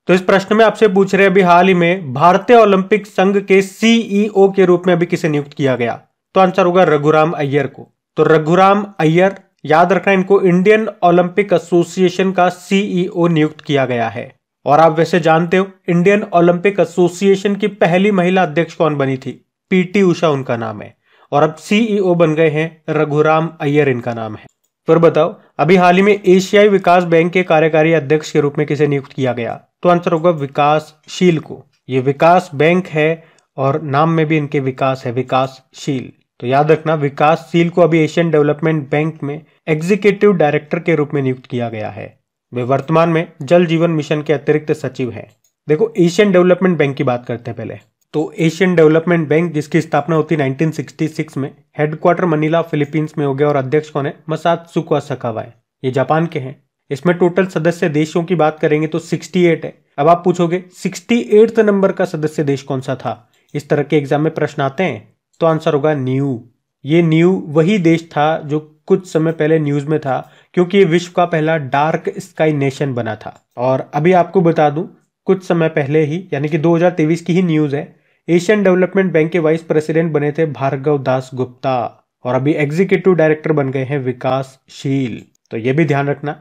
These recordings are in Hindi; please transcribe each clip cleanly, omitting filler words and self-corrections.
तो इस प्रश्न में आपसे पूछ रहे हैं अभी हाल ही में भारतीय ओलंपिक संघ के सीईओ के रूप में अभी किसे नियुक्त किया गया? तो आंसर होगा रघुराम अय्यर को। तो रघुराम अय्यर, याद रखना, इनको इंडियन ओलंपिक एसोसिएशन का सीईओ नियुक्त किया गया है। और आप वैसे जानते हो इंडियन ओलंपिक एसोसिएशन की पहली महिला अध्यक्ष कौन बनी थी? पीटी उषा उनका नाम है। और अब सीईओ बन गए हैं रघुराम अय्यर इनका नाम है। फिर बताओ अभी हाल ही में एशियाई विकास बैंक के कार्यकारी अध्यक्ष के रूप में किसे नियुक्त किया गया? तो आंसर होगा विकासशील को। ये विकास बैंक है और नाम में भी इनके विकास है, विकासशील। तो याद रखना विकासशील को अभी एशियन डेवलपमेंट बैंक में एग्जीक्यूटिव डायरेक्टर के रूप में नियुक्त किया गया है। वे वर्तमान में जल जीवन मिशन के अतिरिक्त सचिव हैं। देखो एशियन डेवलपमेंट बैंक की बात करते हैं पहले। तो एशियन डेवलपमेंट बैंक जिसकी स्थापना होती 1966 में, हेडक्वार्टर मनीला फिलीपींस में हो गया और अध्यक्ष कौन है? मसात्सुको सकावा है। ये जापान के हैं। इसमें टोटल सदस्य देशों की बात करेंगे तो 68 है। अब आप पूछोगे 68 नंबर का सदस्य देश कौन सा था? इस तरह के एग्जाम में प्रश्न आते हैं। तो आंसर होगा न्यू। ये न्यू वही देश था जो कुछ समय पहले न्यूज में था, क्योंकि ये विश्व का पहला डार्क स्काई नेशन बना था। और अभी आपको बता दूं कुछ समय पहले ही, यानी कि 2023 की ही न्यूज है, एशियन डेवलपमेंट बैंक के वाइस प्रेसिडेंट बने थे भार्गव दास गुप्ता और अभी एग्जीक्यूटिव डायरेक्टर बन गए हैं विकासशील। तो ये भी ध्यान रखना।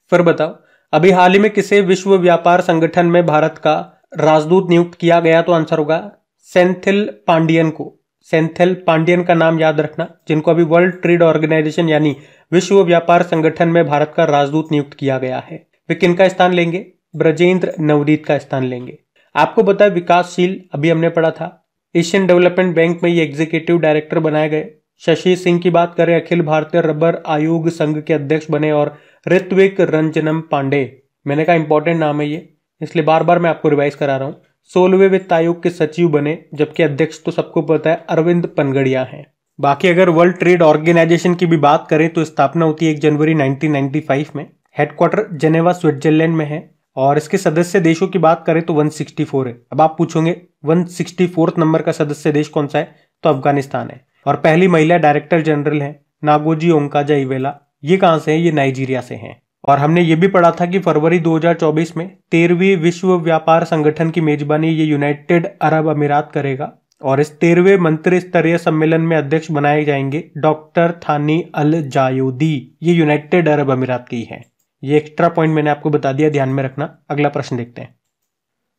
फिर बताओ अभी हाल ही में किसे विश्व व्यापार संगठन में भारत का राजदूत नियुक्त किया गया? तो आंसर होगा सेंथिल पांडियन को। सेंथिल पांडियन का नाम याद रखना, जिनको अभी वर्ल्ड ट्रेड ऑर्गेनाइजेशन यानी विश्व व्यापार संगठन में भारत का राजदूत नियुक्त किया गया है। वे किनका स्थान लेंगे? ब्रजेंद्र नवनीत का स्थान लेंगे। आपको पता है विकासशील अभी हमने पढ़ा था, एशियन डेवलपमेंट बैंक में ये एग्जीक्यूटिव डायरेक्टर बनाए गए। शशि सिंह की बात करें, अखिल भारतीय रबर आयोग संघ के अध्यक्ष बने। और ऋत्विक रंजनम पांडे, मैंने कहा इंपॉर्टेंट नाम है ये, इसलिए बार बार मैं आपको रिवाइज करा रहा हूं। 16वें वित्त आयोग के सचिव बने, जबकि अध्यक्ष तो सबको पता है अरविंद पनगड़िया हैं। बाकी अगर वर्ल्ड ट्रेड ऑर्गेनाइजेशन की भी बात करें तो स्थापना होती है 1 जनवरी 1995 में। हेडक्वार्टर जेनेवा स्विट्जरलैंड में है और इसके सदस्य देशों की बात करें तो 164 है। अब आप पूछोगे 164 नंबर का सदस्य देश कौन सा है? तो अफगानिस्तान है। और पहली महिला डायरेक्टर जनरल है नागोजी ओंकाजा-इवेला। ये कहां से है? ये नाइजीरिया से हैं। और हमने ये भी पढ़ा था कि फरवरी 2024 में 13वीं विश्व व्यापार संगठन की मेजबानी ये यूनाइटेड अरब अमीरात करेगा। और इस 13वें मंत्री स्तरीय सम्मेलन में अध्यक्ष बनाए जाएंगे डॉक्टर थानी अल जायूदी। ये यूनाइटेड अरब अमीरात की है। ये एक्स्ट्रा पॉइंट मैंने आपको बता दिया, ध्यान में रखना। अगला प्रश्न देखते हैं।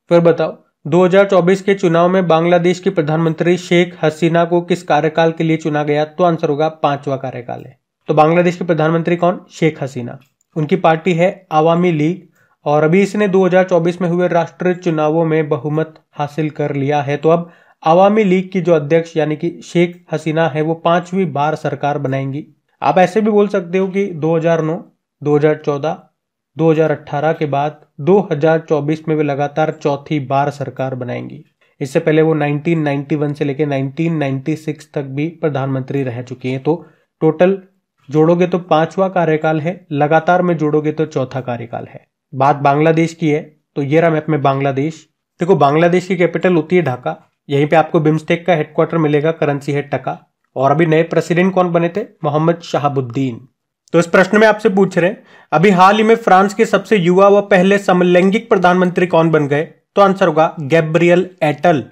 फिर बताओ 2024 के चुनाव में बांग्लादेश की प्रधानमंत्री शेख हसीना को किस कार्यकाल के लिए चुना गया? तो आंसर होगा 5वां कार्यकाल है। तो बांग्लादेश के प्रधानमंत्री कौन? शेख हसीना। उनकी पार्टी है आवामी लीग और अभी इसने 2024 में हुए राष्ट्रीय चुनावों में बहुमत हासिल कर लिया है। तो अब आवामी लीग की जो अध्यक्ष यानी कि शेख हसीना है वो 5वीं बार सरकार बनाएंगी। आप ऐसे भी बोल सकते हो कि 2009, 2014, 2018 के बाद 2024 में वे लगातार चौथी बार सरकार बनाएंगी। इससे पहले वो 1991 से लेकर 1996 तक भी प्रधानमंत्री रह चुकी हैं। तो टोटल जोड़ोगे तो 5वां कार्यकाल है, लगातार में जोड़ोगे तो चौथा कार्यकाल है। बात बांग्लादेश की है तो ये रहा मैप में बांग्लादेश। देखो बांग्लादेश की कैपिटल होती है ढाका। यहीं पे आपको बिम्स्टेक का हेडक्वार्टर मिलेगा, करेंसी है टका। और अभी नए प्रेसिडेंट कौन बने थे? मोहम्मद शहाबुद्दीन। तो इस प्रश्न में आपसे पूछ रहे हैं अभी हाल ही में फ्रांस के सबसे युवा व पहले समलैंगिक प्रधानमंत्री कौन बन गए? तो आंसर होगा गैब्रियल एटल।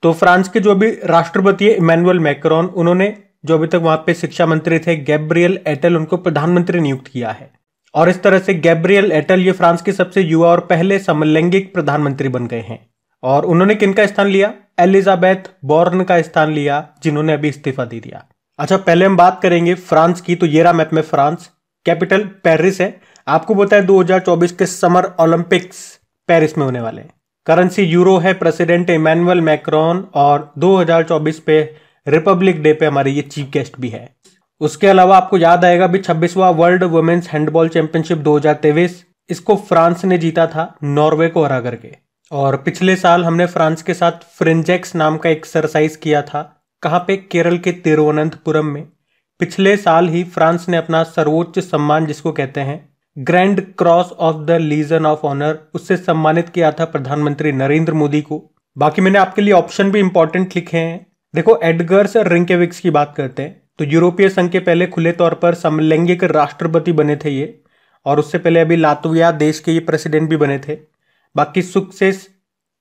तो फ्रांस के जो अभी राष्ट्रपति है इमैनुअल मैक्रोन, उन्होंने जो अभी तक वहां पे शिक्षा मंत्री थे गैब्रियल एटल, उनको प्रधानमंत्री नियुक्त किया है। और इस तरह से गैब्रियल एटल ये फ्रांस के सबसे युवा और पहले समलैंगिक प्रधानमंत्री बन गए हैं। और उन्होंने किनका स्थान लिया? एलिजाबेथ बोर्न का स्थान लिया, जिन्होंने अभी इस्तीफा दे दिया। अच्छा पहले हम बात करेंगे फ्रांस की। तो ये रहा मैप में फ्रांस, कैपिटल पेरिस है। आपको पता है 2024 के समर ओलंपिक्स पेरिस में होने वाले हैं। करेंसी यूरो है, प्रेसिडेंट इमैनुअल मैक्रोन और 2024 पे रिपब्लिक डे पे हमारे ये चीफ गेस्ट भी है। उसके अलावा आपको याद आएगा अभी 26वां वर्ल्ड वुमेन्स हैंडबॉल चैंपियनशिप 2023, इसको फ्रांस ने जीता था नॉर्वे को हरा करके। और पिछले साल हमने फ्रांस के साथ फ्रिंजेक्स नाम का एक्सरसाइज किया था। कहां पे? केरल के तिरुवनंतपुरम में। पिछले साल ही फ्रांस ने अपना सर्वोच्च सम्मान जिसको कहते हैं grand cross of the legion of honour, उससे सम्मानित किया था प्रधानमंत्री नरेंद्र मोदी को। बाकी मैंने आपके लिए ऑप्शन भी इंपॉर्टेंट लिखे हैं। देखो एडगर्स रिंकेविक्स की बात करते हैं तो यूरोपीय संघ के पहले खुले तौर पर समलैंगिक राष्ट्रपति बने थे ये। और उससे पहले अभी लातविया देश के ये प्रेसिडेंट भी बने थे। बाकी सुक्सेस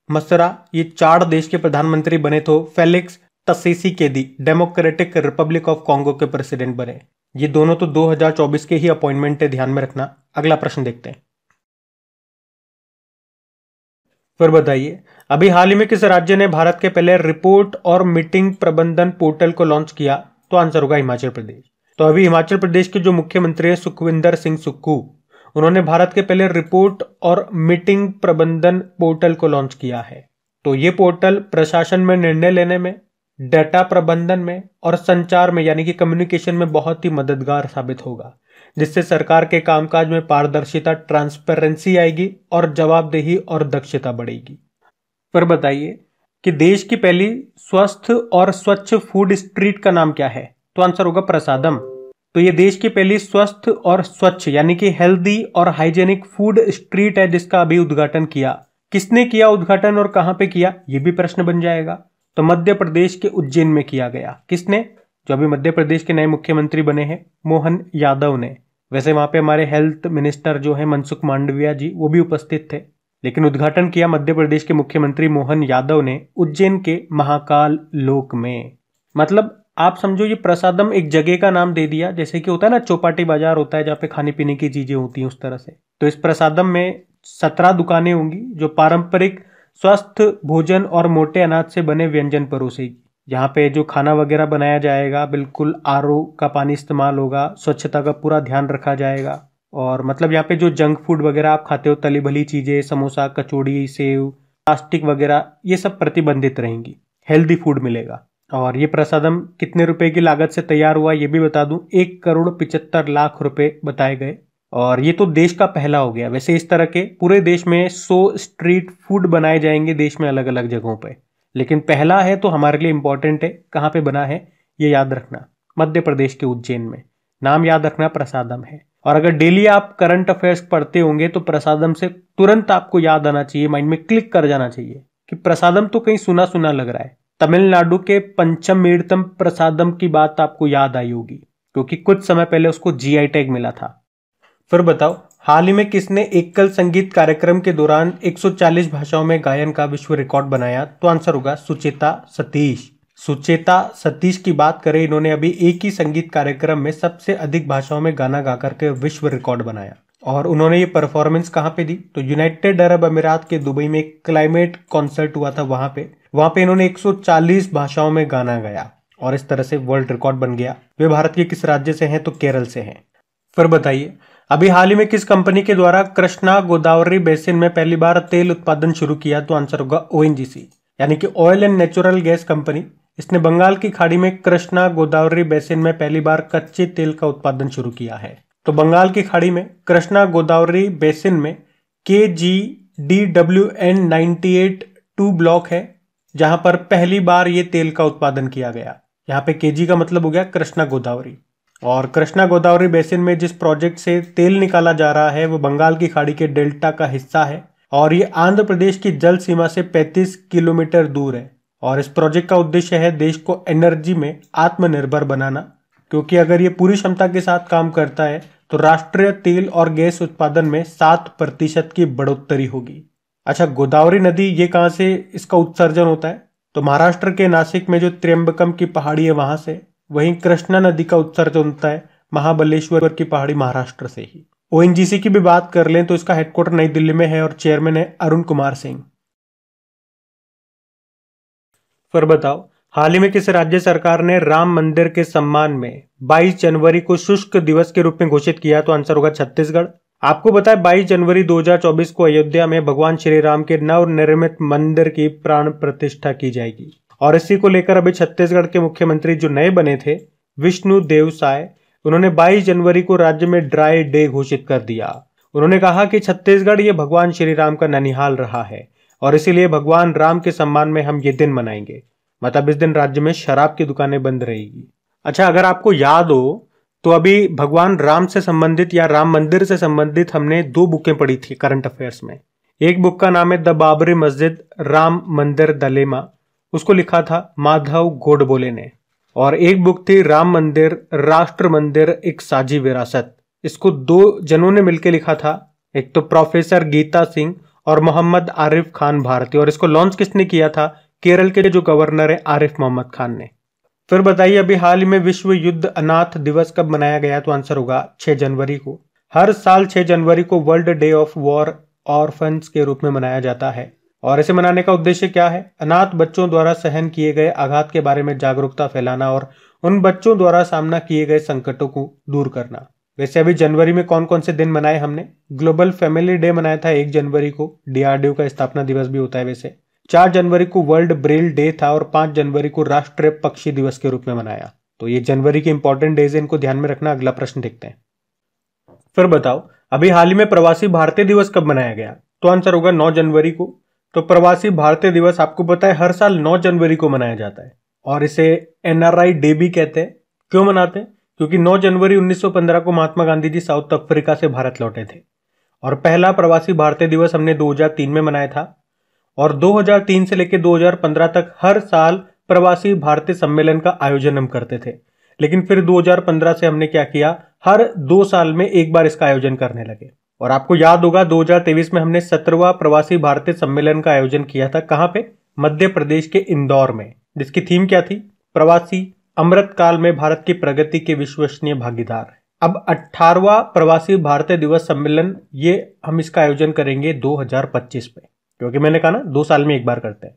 मसरा ये चाड देश के प्रधानमंत्री बने तो Felix Tshisekedi Democratic Republic of Congo के प्रेसिडेंट बने। ये दोनों तो 2024 के ही अपॉइंटमेंट है, ध्यान में रखना। अगला प्रश्न देखते हैं। फिर बताइए, अभी हाल ही में किस राज्य ने भारत के पहले रिपोर्ट और मीटिंग प्रबंधन पोर्टल को लॉन्च किया? तो आंसर होगा हिमाचल प्रदेश। तो अभी हिमाचल प्रदेश के जो मुख्यमंत्री है सुखविंदर सिंह सुक्खू, उन्होंने भारत के पहले रिपोर्ट और मीटिंग प्रबंधन पोर्टल को लॉन्च किया है। तो ये पोर्टल प्रशासन में निर्णय लेने में, डाटा प्रबंधन में और संचार में यानी कि कम्युनिकेशन में बहुत ही मददगार साबित होगा, जिससे सरकार के कामकाज में पारदर्शिता, ट्रांसपेरेंसी आएगी और जवाबदेही और दक्षता बढ़ेगी। पर बताइए कि देश की पहली स्वस्थ और स्वच्छ फूड स्ट्रीट का नाम क्या है? तो आंसर होगा प्रसादम। तो ये देश की पहली स्वस्थ और स्वच्छ यानी कि हेल्दी और हाइजेनिक फूड स्ट्रीट है, जिसका अभी उद्घाटन किया। किसने किया उद्घाटन और कहां पे किया, ये भी प्रश्न बन जाएगा। तो मध्य प्रदेश के उज्जैन में किया गया। किसने? जो अभी मध्य प्रदेश के नए मुख्यमंत्री बने हैं मोहन यादव ने। वैसे वहां पे हमारे हेल्थ मिनिस्टर जो है मनसुख मांडविया जी, वो भी उपस्थित थे, लेकिन उद्घाटन किया मध्य प्रदेश के मुख्यमंत्री मोहन यादव ने उज्जैन के महाकाल लोक में। मतलब आप समझो ये प्रसादम एक जगह का नाम दे दिया, जैसे कि होता है ना चौपाटी बाजार होता है जहाँ पे खाने पीने की चीजें होती हैं, उस तरह से। तो इस प्रसादम में 17 दुकानें होंगी जो पारंपरिक स्वस्थ भोजन और मोटे अनाज से बने व्यंजन परोसेगी। यहाँ पे जो खाना वगैरह बनाया जाएगा बिल्कुल आरओ का पानी इस्तेमाल होगा, स्वच्छता का पूरा ध्यान रखा जाएगा। और मतलब यहाँ पे जो जंक फूड वगैरह आप खाते हो, तली भली चीजें, समोसा, कचौड़ी, सेव, प्लास्टिक वगैरह, ये सब प्रतिबंधित रहेंगी। हेल्दी फूड मिलेगा। और ये प्रसादम कितने रुपए की लागत से तैयार हुआ ये भी बता दूं, 1,75,00,000 रुपए बताए गए। और ये तो देश का पहला हो गया। वैसे इस तरह के पूरे देश में 100 स्ट्रीट फूड बनाए जाएंगे देश में अलग अलग जगहों पे, लेकिन पहला है तो हमारे लिए इंपॉर्टेंट है। कहाँ पे बना है ये याद रखना, मध्य प्रदेश के उज्जैन में। नाम याद रखना प्रसादम है। और अगर डेली आप करंट अफेयर्स पढ़ते होंगे तो प्रसादम से तुरंत आपको याद आना चाहिए, माइंड में क्लिक कर जाना चाहिए कि प्रसादम तो कहीं सुना सुना लग रहा है। तमिलनाडु के पंचमढ़ीतम प्रसादम की बात आपको याद आई होगी, क्योंकि कुछ समय पहले उसको जीआई टैग मिला था। फिर बताओ, हाल ही में किसने एकल संगीत कार्यक्रम के दौरान 140 भाषाओं में गायन का विश्व रिकॉर्ड बनाया? तो आंसर होगा सुचेता सतीश। सुचेता सतीश की बात करें, इन्होंने अभी एक ही संगीत कार्यक्रम में सबसे अधिक भाषाओं में गाना गाकर के विश्व रिकॉर्ड बनाया। और उन्होंने ये परफॉर्मेंस कहाँ पे दी? तो यूनाइटेड अरब अमीरात के दुबई में एक क्लाइमेट कॉन्सर्ट हुआ था, वहां पे इन्होंने 140 भाषाओं में गाना गाया और इस तरह से वर्ल्ड रिकॉर्ड बन गया। वे भारत के किस राज्य से हैं? तो केरल से हैं। फिर बताइए, अभी हाल ही में किस कंपनी के द्वारा कृष्णा गोदावरी बेसिन में पहली बार तेल उत्पादन शुरू किया? तो आंसर होगा ओएनजीसी, यानी कि oil and natural gas company. इसने बंगाल की खाड़ी में कृष्णा गोदावरी बेसिन में पहली बार कच्चे तेल का उत्पादन शुरू किया है। तो बंगाल की खाड़ी में कृष्णा गोदावरी बेसिन में KGDWN98-2 ब्लॉक है, जहां पर पहली बार ये तेल का उत्पादन किया गया। यहाँ पे केजी का मतलब हो गया कृष्णा गोदावरी। और कृष्णा गोदावरी बेसिन में जिस प्रोजेक्ट से तेल निकाला जा रहा है वो बंगाल की खाड़ी के डेल्टा का हिस्सा है और ये आंध्र प्रदेश की जल सीमा से 35 किलोमीटर दूर है। और इस प्रोजेक्ट का उद्देश्य है देश को एनर्जी में आत्मनिर्भर बनाना, क्योंकि अगर ये पूरी क्षमता के साथ काम करता है तो राष्ट्रीय तेल और गैस उत्पादन में 7% की बढ़ोतरी होगी। अच्छा, गोदावरी नदी ये कहाँ से इसका उत्सर्जन होता है? तो महाराष्ट्र के नासिक में जो त्र्यंबकम की पहाड़ी है वहां से। वहीं कृष्णा नदी का उत्सर्जन होता है महाबलेश्वर की पहाड़ी, महाराष्ट्र से ही। ओएनजीसी की भी बात कर लें तो इसका हेडक्वार्टर नई दिल्ली में है और चेयरमैन है अरुण कुमार सिंह। फिर बताओ, हाल ही में किस राज्य सरकार ने राम मंदिर के सम्मान में 22 जनवरी को शुष्क दिवस के रूप में घोषित किया? तो आंसर होगा छत्तीसगढ़। आपको पता है 22 जनवरी 2024 को अयोध्या में भगवान श्री राम के नवनिर्मित मंदिर की प्राण प्रतिष्ठा की जाएगी। और इसी को लेकर अभी छत्तीसगढ़ के मुख्यमंत्री जो नए बने थे विष्णु देव साय, उन्होंने 22 जनवरी को राज्य में ड्राई डे घोषित कर दिया। उन्होंने कहा कि छत्तीसगढ़ ये भगवान श्री राम का ननिहाल रहा है और इसीलिए भगवान राम के सम्मान में हम ये दिन मनाएंगे। मतलब इस दिन राज्य में शराब की दुकानें बंद रहेगी। अच्छा, अगर आपको याद हो तो अभी भगवान राम से संबंधित या राम मंदिर से संबंधित हमने 2 बुकें पढ़ी थी करंट अफेयर्स में। एक बुक का नाम है द बाबरी मस्जिद राम मंदिर दलेमा, उसको लिखा था माधव गोडबोले ने। और एक बुक थी राम मंदिर राष्ट्र मंदिर एक साझी विरासत, इसको 2 जनों ने मिलकर लिखा था। एक तो प्रोफेसर गीता सिंह और मोहम्मद आरिफ खान भारती। और इसको लॉन्च किसने किया था? केरल के जो गवर्नर है आरिफ मोहम्मद खान ने। फिर बताइए अभी हाल ही में विश्व युद्ध अनाथ दिवस कब मनाया गया? तो आंसर होगा 6 जनवरी को। हर साल 6 जनवरी को world day of war orphans के रूप में मनाया जाता है। और इसे मनाने का उद्देश्य क्या है? अनाथ बच्चों द्वारा सहन किए गए आघात के बारे में जागरूकता फैलाना और उन बच्चों द्वारा सामना किए गए संकटों को दूर करना। वैसे अभी जनवरी में कौन कौन से दिन मनाए हमने? ग्लोबल फैमिली डे मनाया था 1 जनवरी को, डीआरडीओ का स्थापना दिवस भी होता है वैसे। 4 जनवरी को वर्ल्ड ब्रेल डे था और 5 जनवरी को राष्ट्रीय पक्षी दिवस के रूप में मनाया। तो ये जनवरी के इंपॉर्टेंट डेज है, इनको ध्यान में रखना। अगला प्रश्न देखते हैं। फिर बताओ अभी हाल ही में प्रवासी भारतीय दिवस कब मनाया गया? तो आंसर होगा 9 जनवरी को। तो प्रवासी भारतीय दिवस आपको पता है हर साल 9 जनवरी को मनाया जाता है और इसे एनआरआई डे भी कहते हैं। क्यों मनाते हैं? क्योंकि 9 जनवरी 1915 को महात्मा गांधी जी साउथ अफ्रीका से भारत लौटे थे और पहला प्रवासी भारतीय दिवस हमने 2003 में मनाया था। और 2003 से लेकर 2015 तक हर साल प्रवासी भारतीय सम्मेलन का आयोजन हम करते थे, लेकिन फिर 2015 से हमने क्या किया, हर 2 साल में एक बार इसका आयोजन करने लगे। और आपको याद होगा 2023 में हमने 17वां प्रवासी भारतीय सम्मेलन का आयोजन किया था। कहां पे? मध्य प्रदेश के इंदौर में, जिसकी थीम क्या थी? प्रवासी अमृत काल में भारत की प्रगति के विश्वसनीय भागीदार। अब 18वां प्रवासी भारतीय दिवस सम्मेलन ये हम इसका आयोजन करेंगे 2025 में, क्योंकि मैंने कहा ना 2 साल में एक बार करते हैं।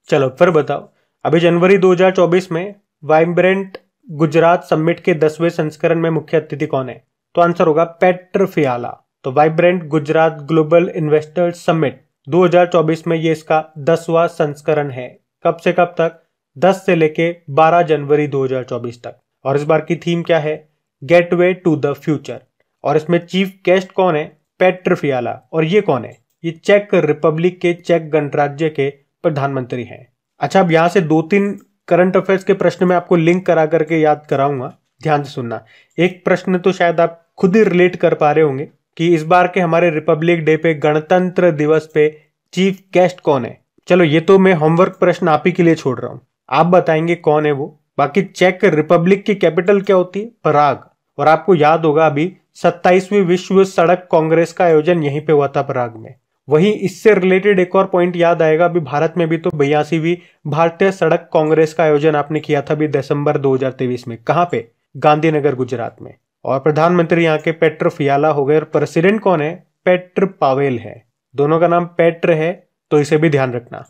चलो फिर बताओ अभी जनवरी 2024 में वाइब्रेंट गुजरात समिट के 10वें संस्करण में मुख्य अतिथि कौन है? तो आंसर होगा पेट्र फियाला। तो vibrant Gujarat global investors summit 2024 में ये इसका 10वां संस्करण है। कब से कब तक? 10 से लेके 12 जनवरी 2024 तक। और इस बार की थीम क्या है? Gateway to the future. और इसमें चीफ गेस्ट कौन है? Petr Fiala. और ये कौन है? ये चेक रिपब्लिक के चेक गणराज्य के प्रधानमंत्री हैं। अच्छा, अब यहां से 2-3 करंट अफेयर्स के प्रश्न मैं आपको लिंक करा करके याद कराऊंगा, ध्यान से सुनना। एक प्रश्न तो शायद आप खुद ही रिलेट कर पा रहे होंगे कि इस बार के हमारे रिपब्लिक डे पे, गणतंत्र दिवस पे चीफ गेस्ट कौन है। चलो ये तो मैं होमवर्क प्रश्न आप ही के लिए छोड़ रहा हूं, आप बताएंगे कौन है वो। बाकी चेक रिपब्लिक की कैपिटल क्या होती है? पराग। और आपको याद होगा अभी 27वीं विश्व सड़क कांग्रेस का आयोजन यहीं पे हुआ था, पराग में। वहीं इससे रिलेटेड एक और पॉइंट याद आएगा, अभी भारत में भी तो 82वीं भारतीय सड़क कांग्रेस का आयोजन आपने किया था अभी दिसंबर 2023 में। कहां पे? गांधीनगर, गुजरात में। और प्रधानमंत्री यहाँ के पेट्र फियाला हो गए और प्रेसिडेंट कौन है? पेट्र पावेल है। दोनों का नाम पेट्र है, तो इसे भी ध्यान रखना।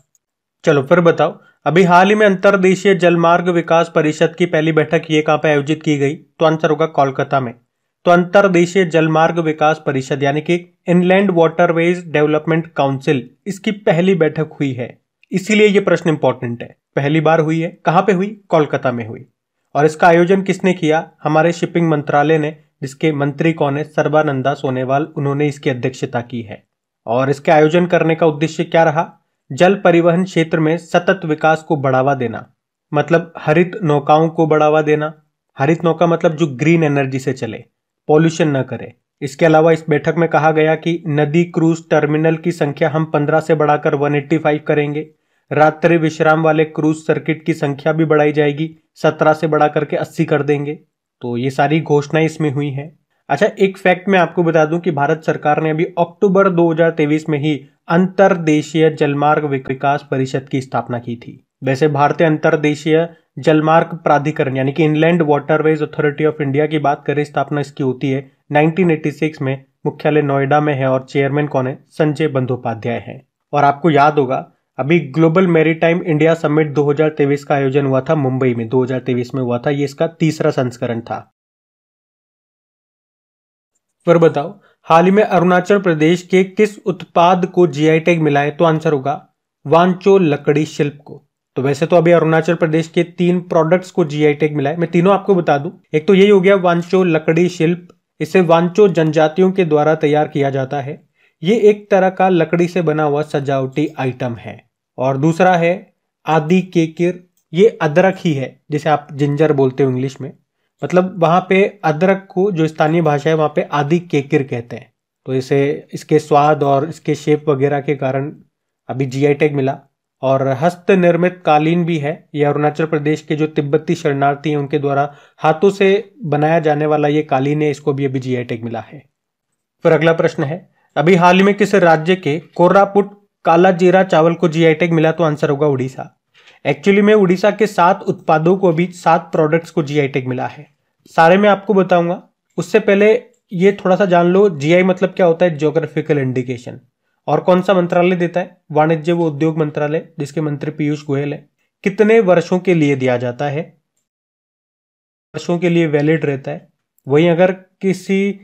चलो फिर बताओ अभी हाल ही में अंतर्देशीय जलमार्ग विकास परिषद की पहली बैठक ये कहां पे आयोजित की गई? तो आंसर होगा कोलकाता में। तो अंतर्देशीय जलमार्ग विकास परिषद यानी कि इनलैंड वाटरवेज डेवलपमेंट काउंसिल, इसकी पहली बैठक हुई है, इसीलिए ये प्रश्न इंपॉर्टेंट है। पहली बार हुई है, कहां पे हुई? कोलकाता में हुई। और इसका आयोजन किसने किया? हमारे शिपिंग मंत्रालय ने, जिसके मंत्री कौन है? सर्बानंदा सोनोवाल, उन्होंने इसकी अध्यक्षता की है। और इसके आयोजन करने का उद्देश्य क्या रहा? जल परिवहन क्षेत्र में सतत विकास को बढ़ावा देना, मतलब हरित नौकाओं को बढ़ावा देना। हरित नौका मतलब जो ग्रीन एनर्जी से चले, पॉल्यूशन न करे। इसके अलावा इस बैठक में कहा गया कि नदी क्रूज टर्मिनल की संख्या हम 15 से बढ़ाकर 185 करेंगे। रात्रि विश्राम वाले क्रूज सर्किट की संख्या भी बढ़ाई जाएगी, 17 से बढ़ा करके 80 कर देंगे। तो ये सारी घोषणाएं इसमें हुई हैं। अच्छा, एक फैक्ट मैं आपको बता दूं कि भारत सरकार ने अभी अक्टूबर 2023 में ही अंतर्देशीय जलमार्ग विकास परिषद की स्थापना की थी। वैसे भारतीय अंतर्देशीय जलमार्ग प्राधिकरण यानी कि inland waterways authority of India की बात करें, स्थापना इसकी होती है 1986 में, मुख्यालय नोएडा में है और चेयरमैन कौन है? संजय बंदोपाध्याय हैं। और आपको याद होगा अभी ग्लोबल मैरीटाइम इंडिया समिट 2023 का आयोजन हुआ था मुंबई में, 2023 में हुआ था। ये इसका 3रा संस्करण था। फिर बताओ हाल ही में अरुणाचल प्रदेश के किस उत्पाद को जीआई टैग मिला है? तो आंसर होगा वांचो लकड़ी शिल्प को। तो वैसे तो अभी अरुणाचल प्रदेश के 3 प्रोडक्ट्स को जीआई टैग मिला है, मैं तीनों आपको बता दूं। एक तो यही हो गया वांचो लकड़ी शिल्प, इसे वांचो जनजातियों के द्वारा तैयार किया जाता है। ये एक तरह का लकड़ी से बना हुआ सजावटी आइटम है। और दूसरा है आदि केकिर, ये अदरक ही है, जिसे आप जिंजर बोलते हो इंग्लिश में। मतलब वहां पे अदरक को जो स्थानीय भाषा है वहां पे आदि केकिर कहते हैं। तो इसे इसके स्वाद और इसके शेप वगैरह के कारण अभी जीआई टैग मिला। और हस्त निर्मित कालीन भी है, यह अरुणाचल प्रदेश के जो तिब्बती शरणार्थी हैं उनके द्वारा हाथों से बनाया जाने वाला ये कालीन है, इसको भी अभी जीआई टैग मिला है। फिर अगला प्रश्न है, अभी हाल ही में किस राज्य के कोरापुट काला जीरा चावल को जीआई टैग मिला? तो आंसर होगा उड़ीसा। एक्चुअली में उड़ीसा के 7 उत्पादों को अभी 7 प्रोडक्ट्स को जीआई टैग मिला है। सारे मैं आपको बताऊंगा, उससे पहले ये थोड़ा सा जान लो जीआई मतलब क्या होता है, ज्योग्राफिकल इंडिकेशन, और कौन सा मंत्रालय देता है, वाणिज्य व उद्योग मंत्रालय, जिसके मंत्री पीयूष गोयल है। कितने वर्षों के लिए दिया जाता है? वर्षों के लिए वैलिड रहता है। वहीं अगर किसी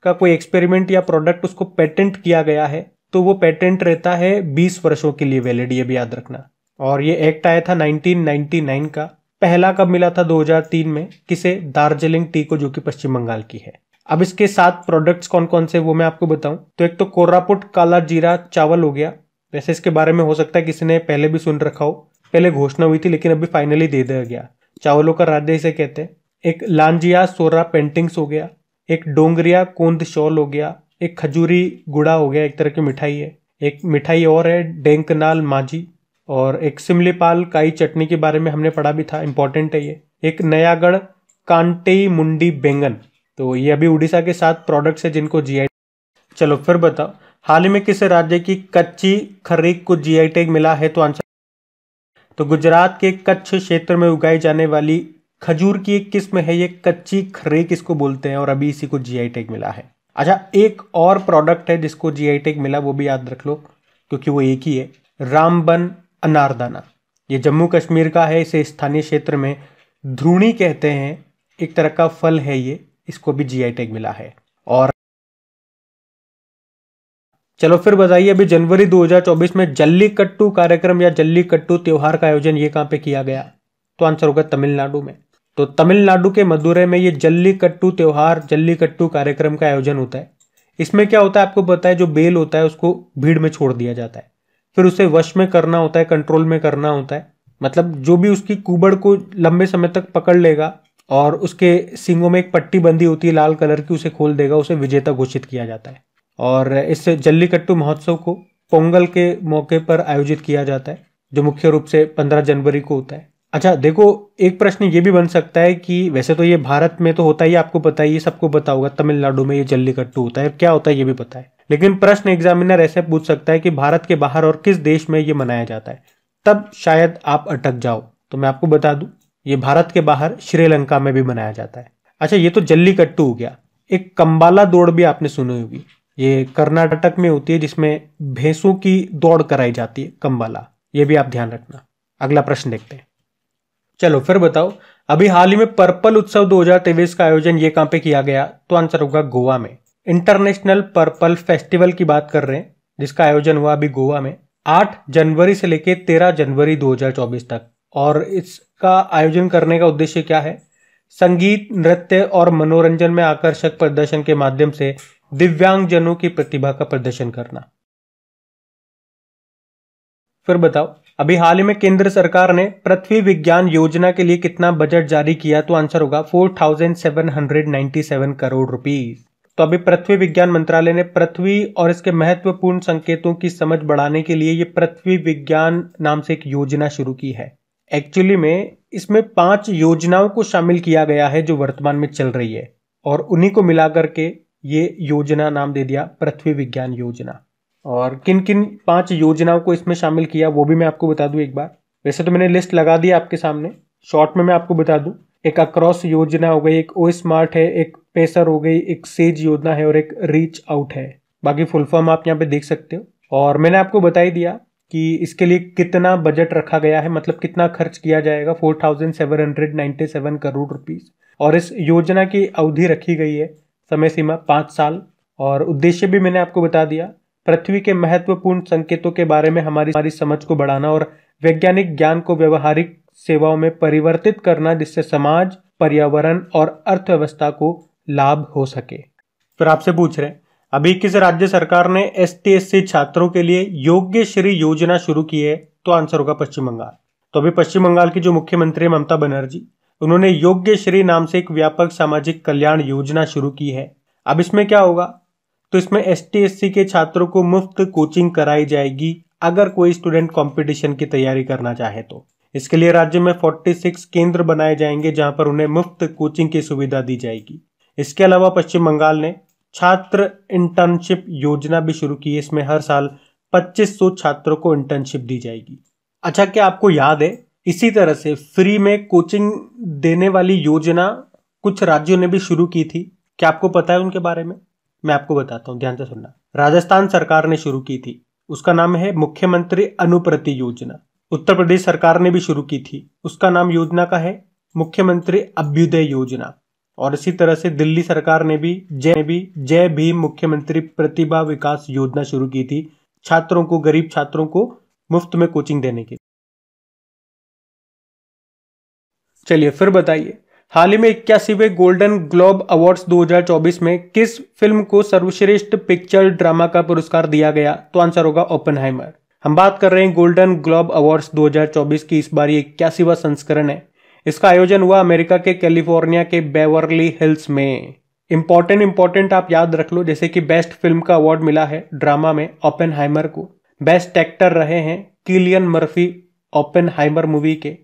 का कोई एक्सपेरिमेंट या प्रोडक्ट उसको पेटेंट किया गया है तो वो पेटेंट रहता है 20 वर्षों के लिए वैलिड, ये भी याद रखना। और ये एक्ट आया था 1999 का। पहला कब मिला था? 2003 में। किसे? दार्जिलिंग टी को, जो कि पश्चिम बंगाल की है। अब इसके 7 प्रोडक्ट्स कौन कौन से वो मैं आपको बताऊं तो एक तो कोरापुट काला जीरा चावल हो गया। वैसे इसके बारे में हो सकता है किसी ने पहले भी सुन रखा हो, पहले घोषणा हुई थी लेकिन अभी फाइनली दे दिया गया। चावलों का राज्य इसे कहते हैं। एक लांजिया सोरा पेंटिंग्स हो गया, एक डोंगरिया कोंद शॉल हो गया, एक खजूरी गुड़ा हो गया, एक तरह की मिठाई है। एक मिठाई और है डेंकनाल माजी, और एक सिमलीपाल काई चटनी के बारे में हमने पढ़ा भी था, इंपॉर्टेंट है ये। एक नयागढ़ कांटेई मुंडी बैंगन। तो ये अभी उड़ीसा के 7 प्रोडक्ट्स है जिनको जीआई। चलो फिर बताओ, हाल ही में किस राज्य की कच्ची खरीक को जीआई टैग मिला है? तो आंसर तो गुजरात के कच्छ क्षेत्र में उगाई जाने वाली खजूर की एक किस्म है ये कच्ची खरीक इसको बोलते हैं, और अभी इसी को जीआई टैग मिला है। अच्छा, एक और प्रोडक्ट है जिसको जीआई टैग मिला, वो भी याद रख लो क्योंकि वो एक ही है, रामबन अनारदाना। ये जम्मू कश्मीर का है, इसे स्थानीय क्षेत्र में ध्रूणी कहते हैं, एक तरह का फल है ये, इसको भी जीआई टैग मिला है। और चलो फिर बताइए, अभी जनवरी 2024 में जल्लीकट्टू कार्यक्रम या जल्लीकट्टू त्योहार का आयोजन ये कहां पे किया गया? तो आंसर होगा तमिलनाडु में। तो तमिलनाडु के मदुरै में ये जल्लीकट्टू त्योहार, जल्लीकट्टू कार्यक्रम का आयोजन होता है। इसमें क्या होता है आपको पता है, जो बेल होता है उसको भीड़ में छोड़ दिया जाता है, फिर उसे वश में करना होता है, कंट्रोल में करना होता है। मतलब जो भी उसकी कुबड़ को लंबे समय तक पकड़ लेगा और उसके सींगों में एक पट्टी बंधी होती है लाल कलर की, उसे खोल देगा, उसे विजेता घोषित किया जाता है। और इस जल्लीकट्टू महोत्सव को पोंगल के मौके पर आयोजित किया जाता है, जो मुख्य रूप से 15 जनवरी को होता है। अच्छा देखो, एक प्रश्न ये भी बन सकता है कि वैसे तो ये भारत में तो होता ही, आपको पता ही, सबको पता होगा तमिलनाडु में ये जल्लीकट्टू होता है, क्या होता है ये भी पता है, लेकिन प्रश्न एग्जामिनर ऐसे पूछ सकता है कि भारत के बाहर और किस देश में ये मनाया जाता है, तब शायद आप अटक जाओ। तो मैं आपको बता दूं, ये भारत के बाहर श्रीलंका में भी मनाया जाता है। अच्छा, ये तो जल्लीकट्टू हो गया। एक कंबाला दौड़ भी आपने सुनी होगी, ये कर्नाटक में होती है, जिसमें भैंसों की दौड़ कराई जाती है, कंबाला, ये भी आप ध्यान रखना। अगला प्रश्न देखते हैं। चलो फिर बताओ, अभी हाल ही में पर्पल उत्सव 2023 का आयोजन ये कहां पे किया गया? तो आंसर होगा गोवा में। इंटरनेशनल पर्पल फेस्टिवल की बात कर रहे हैं, जिसका आयोजन हुआ अभी गोवा में 8 जनवरी से लेके 13 जनवरी 2024 तक। और इसका आयोजन करने का उद्देश्य क्या है? संगीत, नृत्य और मनोरंजन में आकर्षक प्रदर्शन के माध्यम से दिव्यांगजनों की प्रतिभा का प्रदर्शन करना। फिर बताओ, अभी हाल ही में केंद्र सरकार ने पृथ्वी विज्ञान योजना के लिए कितना बजट जारी किया? तो आंसर होगा 4797 करोड़ रुपीस। तो अभी पृथ्वी विज्ञान मंत्रालय ने पृथ्वी और इसके महत्वपूर्ण संकेतों की समझ बढ़ाने के लिए ये पृथ्वी विज्ञान नाम से एक योजना शुरू की है। एक्चुअली में इसमें 5 योजनाओं को शामिल किया गया है जो वर्तमान में चल रही है, और उन्हीं को मिलाकर के ये योजना नाम दे दिया पृथ्वी विज्ञान योजना। और किन किन 5 योजनाओं को इसमें शामिल किया वो भी मैं आपको बता दूं एक बार। वैसे तो मैंने लिस्ट लगा दी आपके सामने, शॉर्ट में मैं आपको बता दूं। एक अक्रॉस योजना हो गई, एक ओ स्मार्ट है, एक पेसर हो गई, एक सेज योजना है और एक रीच आउट है। बाकी फुल फॉर्म आप यहाँ पे देख सकते हो। और मैंने आपको बता ही दिया कि इसके लिए कितना बजट रखा गया है, मतलब कितना खर्च किया जाएगा, 4797 करोड़ रुपीस। और इस योजना की अवधि रखी गई है, समय सीमा 5 साल। और उद्देश्य भी मैंने आपको बता दिया, पृथ्वी के महत्वपूर्ण संकेतों के बारे में हमारी समझ को बढ़ाना और वैज्ञानिक ज्ञान को व्यवहारिक सेवाओं में परिवर्तित करना, जिससे समाज, पर्यावरण और अर्थव्यवस्था को लाभ हो सके। फिर आपसे पूछ रहे हैं, अभी किस राज्य सरकार ने ST/SC छात्रों के लिए योग्य श्री योजना शुरू की है? तो आंसर होगा पश्चिम बंगाल। तो अभी पश्चिम बंगाल की जो मुख्यमंत्री है ममता बनर्जी, उन्होंने योग्य श्री नाम से एक व्यापक सामाजिक कल्याण योजना शुरू की है। अब इसमें क्या होगा, तो इसमें ST/SC के छात्रों को मुफ्त कोचिंग कराई जाएगी अगर कोई स्टूडेंट कंपटीशन की तैयारी करना चाहे तो। इसके लिए राज्य में 46 केंद्र बनाए जाएंगे जहां पर उन्हें मुफ्त कोचिंग की सुविधा दी जाएगी। इसके अलावा पश्चिम बंगाल ने छात्र इंटर्नशिप योजना भी शुरू की है। इसमें हर साल 2500 छात्रों को इंटर्नशिप दी जाएगी। अच्छा, क्या आपको याद है इसी तरह से फ्री में कोचिंग देने वाली योजना कुछ राज्यों ने भी शुरू की थी? क्या आपको पता है उनके बारे में? मैं आपको बताता हूं, ध्यान से सुनना। राजस्थान सरकार ने शुरू की थी, उसका नाम है मुख्यमंत्री अनुप्रति योजना। उत्तर प्रदेश सरकार ने भी शुरू की थी, उसका नाम योजना का है मुख्यमंत्री अभ्युदय योजना। और इसी तरह से दिल्ली सरकार ने भी जय भीम मुख्यमंत्री प्रतिभा विकास योजना शुरू की थी, छात्रों को, गरीब छात्रों को मुफ्त में कोचिंग देने की। चलिए फिर बताइए, हाल ही में 81वें गोल्डन ग्लोब अवार्ड्स 2024 में किस फिल्म को सर्वश्रेष्ठ पिक्चर ड्रामा का पुरस्कार दिया गया? तो आंसर होगा ओपेनहाइमर। हम बात कर रहे हैं गोल्डन ग्लोब अवार्ड्स 2024 की। इस बार ये 81वां संस्करण है। इसका आयोजन हुआ अमेरिका के कैलिफोर्निया के बेवर्ली हिल्स में। इंपॉर्टेंट आप याद रख लो, जैसे कि बेस्ट फिल्म का अवार्ड मिला है ड्रामा में ओपेनहाइमर को। बेस्ट एक्टर रहे हैं किलियन मर्फी ओपेनहाइमर मूवी के।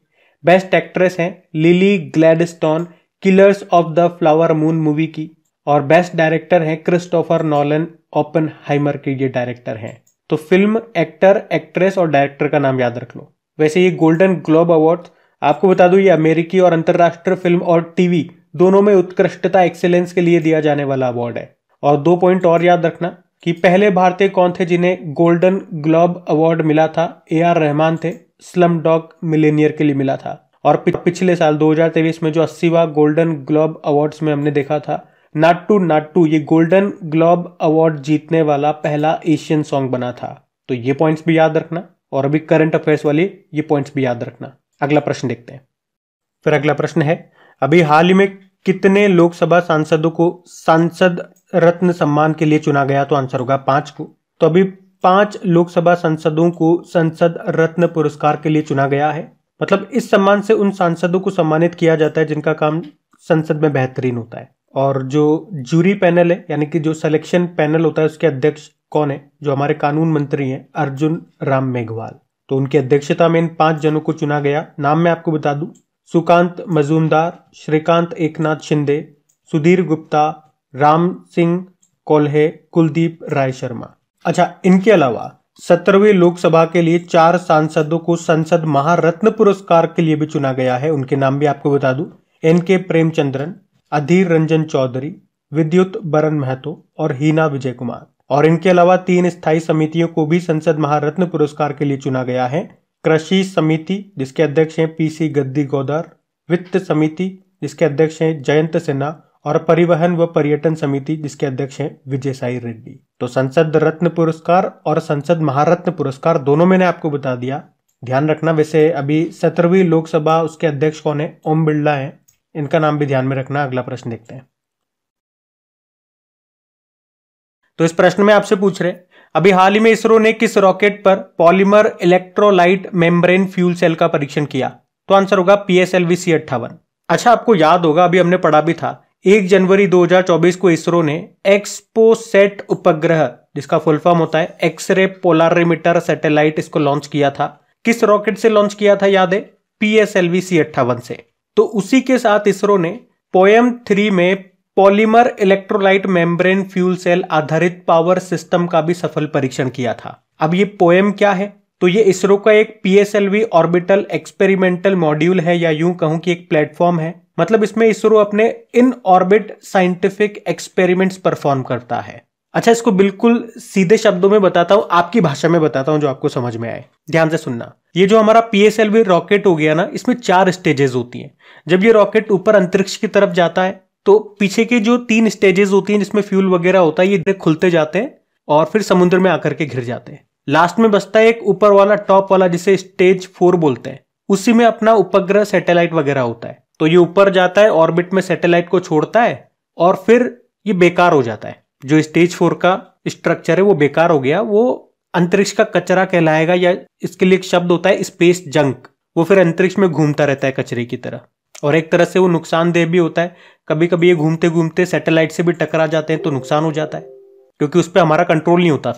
बेस्ट एक्ट्रेस हैं lily Gladstone killers of the flower moon movie की। और बेस्ट डायरेक्टर हैं क्रिस्टोफर नॉलन ओपेनहाइमर के ये डायरेक्टर हैं। तो फिल्म, एक्टर, एक्ट्रेस और डायरेक्टर का नाम याद रख लो। वैसे ये गोल्डन ग्लोब अवार्ड आपको बता दूं, ये अमेरिकी और अंतरराष्ट्रीय फिल्म और टीवी दोनों में उत्कृष्टता एक्सीलेंस के लिए दिया जाने वाला अवार्ड है। और 2 पॉइंट और याद रखना कि पहले भारतीय कौन थे जिन्हें गोल्डन ग्लोब अवार्ड मिला था? AR रहमान थे, स्लम डॉग मिलेनियर के लिए मिला था। और पिछले साल 2023 में जो 80वां गोल्डन ग्लोब अवार्ड्स में हमने देखा था, नाट्टू, ये गोल्डन ग्लोब अवार्ड जीतने वाला पहला एशियन सॉन्ग बना था। तो ये पॉइंट्स भी याद रखना, और अभी करंट अफेयर्स वाले ये पॉइंट्स भी याद रखना। अगला प्रश्न देखते हैं। फिर अगला प्रश्न है, अभी हाल ही में कितने लोकसभा सांसदों को सांसद रत्न सम्मान के लिए चुना गया? तो आंसर होगा 5 को। तो अभी 5 लोकसभा सांसदों को संसद रत्न पुरस्कार के लिए चुना गया है। मतलब इस सम्मान से उन सांसदों को सम्मानित किया जाता है जिनका काम संसद में बेहतरीन होता है। और जो जूरी पैनल है, यानी कि जो सिलेक्शन पैनल होता है, उसके अध्यक्ष कौन है? जो हमारे कानून मंत्री हैं अर्जुन राम मेघवाल। तो उनकी अध्यक्षता में इन 5 जनों को चुना गया। नाम मैं आपको बता दूं, सुकांत मजूमदार, श्रीकांत एकनाथ शिंदे, सुधीर गुप्ता, राम सिंह कोल्हे, कुलदीप राय शर्मा। अच्छा, इनके अलावा 17वीं लोकसभा के लिए 4 सांसदों को संसद महारत्न पुरस्कार के लिए भी चुना गया है। उनके नाम भी आपको बता दूं, NK प्रेमचंद्रन, अधीर रंजन चौधरी, विद्युत बरन महतो और हीना विजय कुमार। और इनके अलावा 3 स्थायी समितियों को भी संसद महारत्न पुरस्कार के लिए चुना गया है। कृषि समिति, जिसके अध्यक्ष हैं PC गद्दी गौदार, वित्त समिति, जिसके अध्यक्ष हैं जयंत सिन्हा, और परिवहन व पर्यटन समिति, जिसके अध्यक्ष हैं विजय साई रेड्डी। तो संसद रत्न पुरस्कार और संसद महारत्न पुरस्कार दोनों मैंने आपको बता दिया, ध्यान रखना। वैसे अभी 17वीं लोकसभा, उसके अध्यक्ष कौन है? ओम बिरला है, इनका नाम भी ध्यान में रखना। अगला प्रश्न देखते हैं। तो इस प्रश्न में आपसे पूछ रहे, अभी हाल ही में इसरो ने किस रॉकेट पर polymer electrolyte membrane fuel cell का परीक्षण किया? तो आंसर होगा PSLV C58। अच्छा, आपको याद होगा, अभी हमने पढ़ा भी था, 1 जनवरी 2024 को इसरो ने एक्सपोसेट उपग्रह, जिसका फुल फॉर्म होता है एक्सरे पोलारिमीटर सैटेलाइट, इसको लॉन्च किया था। किस रॉकेट से लॉन्च किया था? याद है, PSLV C58 से। तो उसी के साथ इसरो ने पोएम 3 में polymer electrolyte membrane fuel cell आधारित पावर सिस्टम का भी सफल परीक्षण किया था। अब ये पोएम क्या है? तो ये इसरो का एक PSLV ऑर्बिटल एक्सपेरिमेंटल मॉड्यूल है, या यूं कहूं कि एक प्लेटफॉर्म है। मतलब इसमें इसरो अपने in orbit scientific experiments perform करता है। अच्छा, इसको बिल्कुल सीधे शब्दों में बताता हूं, आपकी भाषा में बताता हूं जो आपको समझ में आए, ध्यान से सुनना। ये जो हमारा PSLV रॉकेट हो गया ना, इसमें 4 स्टेजेस होती हैं। जब ये रॉकेट ऊपर अंतरिक्ष की तरफ जाता है तो पीछे की जो 3 स्टेजेस होती हैं जिसमें फ्यूल वगैरह होता है, ये खुलते जाते हैं और फिर समुद्र में आकर के घिर जाते हैं। लास्ट में बचता है एक ऊपर वाला, टॉप वाला, जिसे स्टेज 4 बोलते हैं। उसी में अपना उपग्रह सैटेलाइट वगैरह होता है। तो ये ऊपर जाता है, ऑर्बिट में सैटेलाइट को छोड़ता है और फिर ये बेकार हो जाता है। जो स्टेज 4 का स्ट्रक्चर है वो बेकार हो गया, वो अंतरिक्ष का कचरा कहलाएगा, या इसके लिए एक शब्द होता है स्पेस जंक। वो फिर अंतरिक्ष में घूमता रहता है कचरे की तरह, और एक तरह से वो नुकसानदेह भी होता है। कभी कभी ये घूमते घूमते सैटेलाइट से भी टकरा जाते हैं तो नुकसान हो जाता है, क्योंकि उस पर हमारा कंट्रोल नहीं होता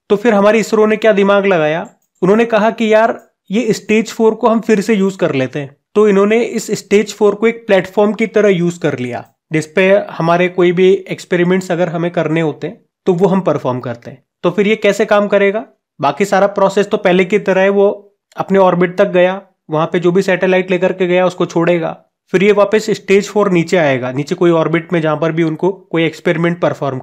तो फिर हमारी इसरो ने क्या दिमाग लगाया, उन्होंने कहा कि यार ये स्टेज 4 को हम फिर से यूज कर लेते हैं। तो इन्होंने इस स्टेज 4 को एक प्लेटफॉर्म की तरह यूज कर लिया। जिसपे हमारे कोई भी एक्सपेरिमेंट्स अगर हमें करने होते हैं तो वो हम परफॉर्म करते हैं। तो फिर ये कैसे काम करेगा? बाकी सारा प्रोसेस तो पहले की तरह है, वो अपने ऑर्बिट तक गया, वहां पे जो भी सैटेलाइट लेकर के गया उसको छोड़ेगा, फिर ये वापस स्टेज 4 नीचे आएगा, नीचे कोई ऑर्बिट में जहां पर भी उनको कोई एक्सपेरिमेंट परफॉर्म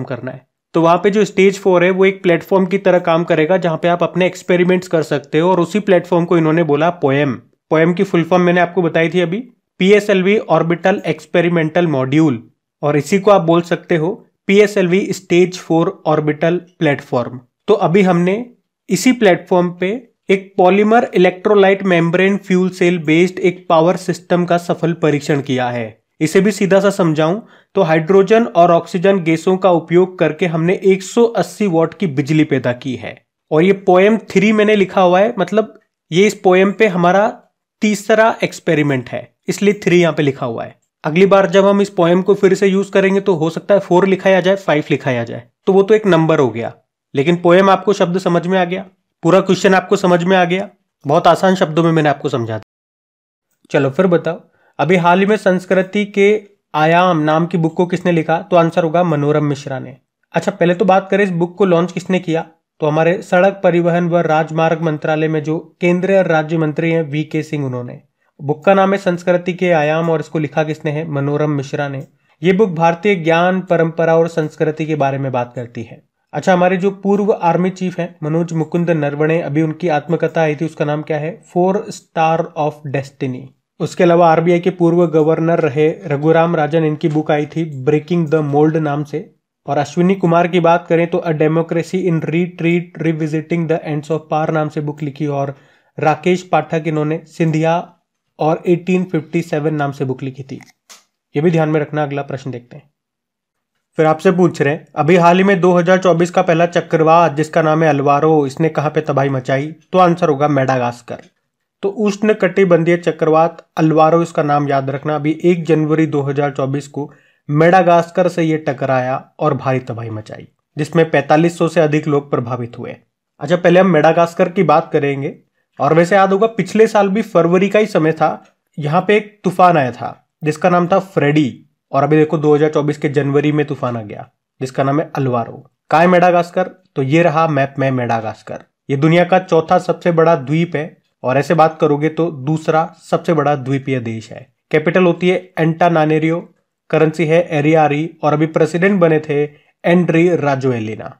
करना है। तो वहां पे जो स्टेज 4 है वो एक प्लेटफॉर्म की तरह काम करेगा जहां पे आप अपने एक्सपेरिमेंट्स कर सकते हो, और उसी प्लेटफॉर्म को इन्होंने बोला पोएम। पोएम की फुल फॉर्म मैंने आपको बताई थी अभी, PSLV ऑर्बिटल एक्सपेरिमेंटल मॉड्यूल, और इसी को आप बोल सकते हो PSLV स्टेज 4 ऑर्बिटल प्लेटफॉर्म। तो अभी हमने इसी प्लेटफॉर्म पे एक polymer electrolyte membrane fuel cell based एक पावर सिस्टम का सफल परीक्षण किया है। इसे भी सीधा सा समझाऊं तो हाइड्रोजन और ऑक्सीजन गैसों का उपयोग करके हमने 180 वॉट की बिजली पैदा की है। और ये पोएम 3 मैंने लिखा हुआ है, मतलब ये इस पोएम पे हमारा तीसरा एक्सपेरिमेंट है, इसलिए 3 यहां पे लिखा हुआ है। अगली बार जब हम इस पोएम को फिर से यूज करेंगे तो हो सकता है 4 लिखाया जाए, 5 लिखाया जाए, तो वो तो एक नंबर हो गया। लेकिन पोएम आपको शब्द समझ में आ गया, पूरा क्वेश्चन आपको समझ में आ गया, बहुत आसान शब्दों में मैंने आपको समझा दिया। चलो फिर बताओ, अभी हाल ही में संस्कृति के आयाम नाम की बुक को किसने लिखा? तो आंसर होगा मनोरम मिश्रा ने। अच्छा, पहले तो बात करें इस बुक को लॉन्च किसने किया, तो हमारे सड़क परिवहन व राजमार्ग मंत्रालय में जो केंद्रीय राज्य मंत्री हैं VK सिंह, उन्होंने। बुक का नाम है संस्कृति के आयाम, और इसको लिखा किसने है? मनोरम मिश्रा ने। ये बुक भारतीय ज्ञान, परंपरा और संस्कृति के बारे में बात करती है। अच्छा, हमारे जो पूर्व आर्मी चीफ हैं मनोज मुकुंद नरवणे, अभी उनकी आत्मकथा आई थी, उसका नाम क्या है? 4 स्टार ऑफ डेस्टिनी। उसके अलावा RBI के पूर्व गवर्नर रहे रघुराम राजन, इनकी बुक आई थी ब्रेकिंग द मोल्ड नाम से। और अश्विनी कुमार की बात करें तो a democracy in retreat revisiting the ends of power नाम से बुक लिखी। और राकेश पाठक, इन्होंने सिंधिया और 1857 नाम से बुक लिखी थी। ये भी ध्यान में रखना। अगला प्रश्न देखते हैं। फिर आपसे पूछ रहे हैं, अभी हाल ही में 2024 का पहला चक्रवात जिसका नाम है अल्वारो, इसने कहां पे तबाही मचाई? तो आंसर होगा मेडागास्कर। तो उष्ण कटिबंधीय चक्रवात अल्वारो, इसका नाम याद रखना। अभी 1 जनवरी 2024 को मेडागास्कर से ये टकराया और भारी तबाही मचाई, जिसमें 4500 से अधिक लोग प्रभावित हुए। अच्छा, पहले हम मेडागास्कर की बात करेंगे। और वैसे याद होगा पिछले साल भी फरवरी का ही समय था, यहां पे एक तूफान आया था जिसका नाम था फ्रेडी। और अभी देखो 2024 के जनवरी में तूफान आ गया जिसका नाम है अल्वारो। कहाँ है मेडागास्कर? तो ये रहा मैप में मेडागास्कर। ये दुनिया का चौथा सबसे बड़ा द्वीप है, और ऐसे बात करोगे तो दूसरा सबसे बड़ा द्वीपीय देश है। कैपिटल होती है एंटानानेरियो, करेंसी है एरियारी, और अभी प्रेसिडेंट बने थे एंड्री राजोएलिना।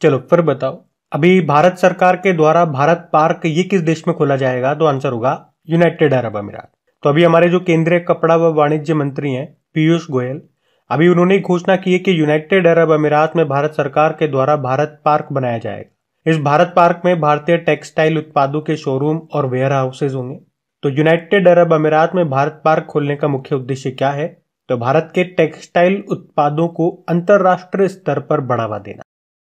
चलो फिर बताओ, अभी भारत सरकार के द्वारा भारत पार्क ये किस देश में खोला जाएगा? तो आंसर होगा यूनाइटेड अरब अमीरात। तो अभी हमारे जो केंद्रीय कपड़ा व वाणिज्य मंत्री हैं पीयूष गोयल, अभी उन्होंने घोषणा की है कि यूनाइटेड अरब अमीरात में भारत सरकार के द्वारा भारत पार्क बनाया जाएगा। इस भारत पार्क में भारतीय टेक्सटाइल उत्पादों के शोरूम और वेयर हाउसेज होंगे। तो यूनाइटेड अरब अमीरात में भारत पार्क खोलने का मुख्य उद्देश्य क्या है? तो भारत के टेक्सटाइल उत्पादों को अंतरराष्ट्रीय स्तर पर बढ़ावा देना।